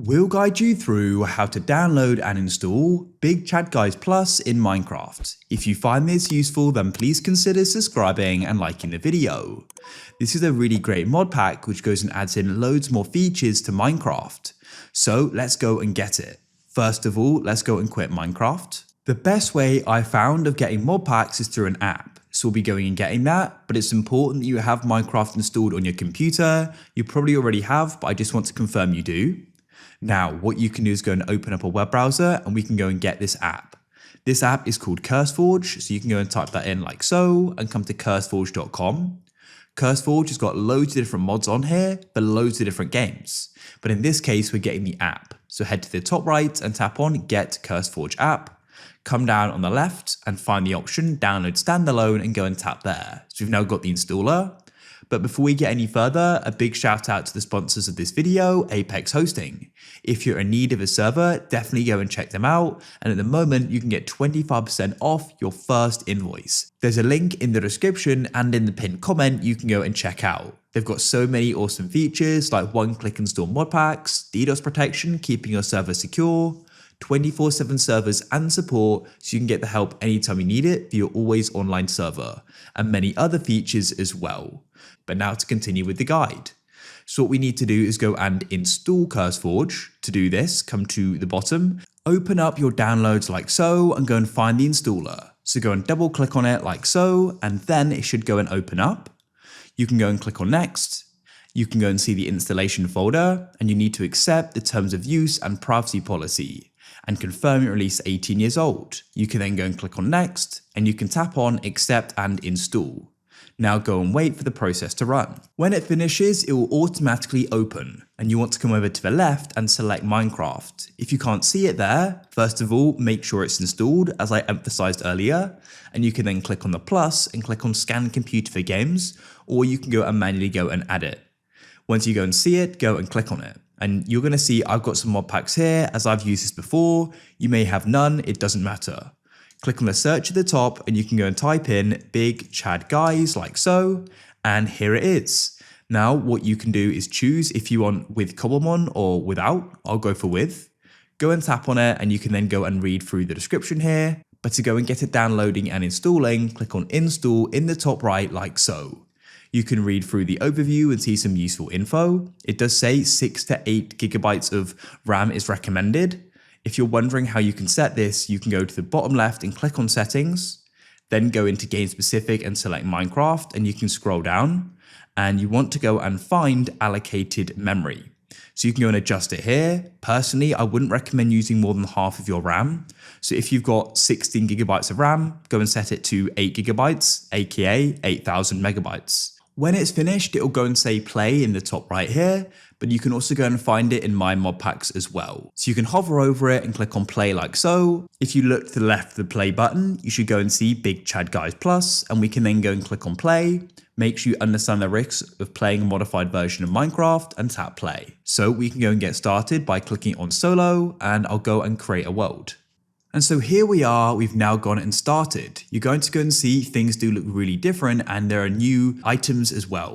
We'll guide you through how to download and install Big Chat Guys Plus in Minecraft. If you find this useful, then please consider subscribing and liking the video. This is a really great mod pack which goes and adds in loads more features to Minecraft. So let's go and get it. First of all, let's go and quit Minecraft. The best way I found of getting mod packs is through an app. So we'll be going and getting that, but it's important that you have Minecraft installed on your computer. You probably already have, but I just want to confirm you do. Now, what you can do is go and open up a web browser and we can go and get this app. This app is called CurseForge, so you can go and type that in like so and come to curseforge.com. CurseForge has got loads of different mods on here for loads of different games. But in this case, we're getting the app. So head to the top right and tap on Get CurseForge App. Come down on the left and find the option Download Standalone and go and tap there. So we've now got the installer. But before we get any further, a big shout out to the sponsors of this video, Apex Hosting. If you're in need of a server, definitely go and check them out. And at the moment, you can get 25% off your first invoice. There's a link in the description and in the pinned comment you can go and check out. They've got so many awesome features like one-click install mod packs, DDoS protection, keeping your server secure, 24/7 servers and support so you can get the help anytime you need it for your always online server, and many other features as well. But now to continue with the guide. So what we need to do is go and install CurseForge. To do this, come to the bottom, open up your downloads like so and go and find the installer. So go and double click on it like so, and then it should go and open up. You can go and click on next. You can go and see the installation folder, and you need to accept the terms of use and privacy policy and confirm you're at least 18 years old. You can then go and click on next, and you can tap on accept and install. Now go and wait for the process to run. When it finishes, it will automatically open, and you want to come over to the left and select Minecraft. If you can't see it there, first of all, make sure it's installed, as I emphasized earlier, and you can then click on the plus and click on Scan Computer for Games, or you can go and manually go and add it. Once you go and see it, go and click on it. And you're going to see I've got some mod packs here, as I've used this before. You may have none, it doesn't matter. Click on the search at the top and you can go and type in Big Chat Guys like so, and here it is. Now what you can do is choose if you want with Cobblemon or without. I'll go for with. Go and tap on it and you can then go and read through the description here. But to go and get it downloading and installing, click on Install in the top right like so. You can read through the overview and see some useful info. It does say 6 to 8 gigabytes of RAM is recommended. If you're wondering how you can set this, you can go to the bottom left and click on settings, then go into game specific and select Minecraft, and you can scroll down and you want to go and find allocated memory. So you can go and adjust it here. Personally, I wouldn't recommend using more than half of your RAM. So if you've got 16 gigabytes of RAM, go and set it to 8 gigabytes, aka 8,000 megabytes. When it's finished, it'll go and say play in the top right here, but you can also go and find it in my mod packs as well. So you can hover over it and click on play like so. If you look to the left of the play button, you should go and see Big Chat Guys Plus, and we can then go and click on play. Make sure you understand the risks of playing a modified version of Minecraft and tap play. So we can go and get started by clicking on solo, and I'll go and create a world. And so here we are, we've now gone and started. You're going to go and see things do look really different and there are new items as well.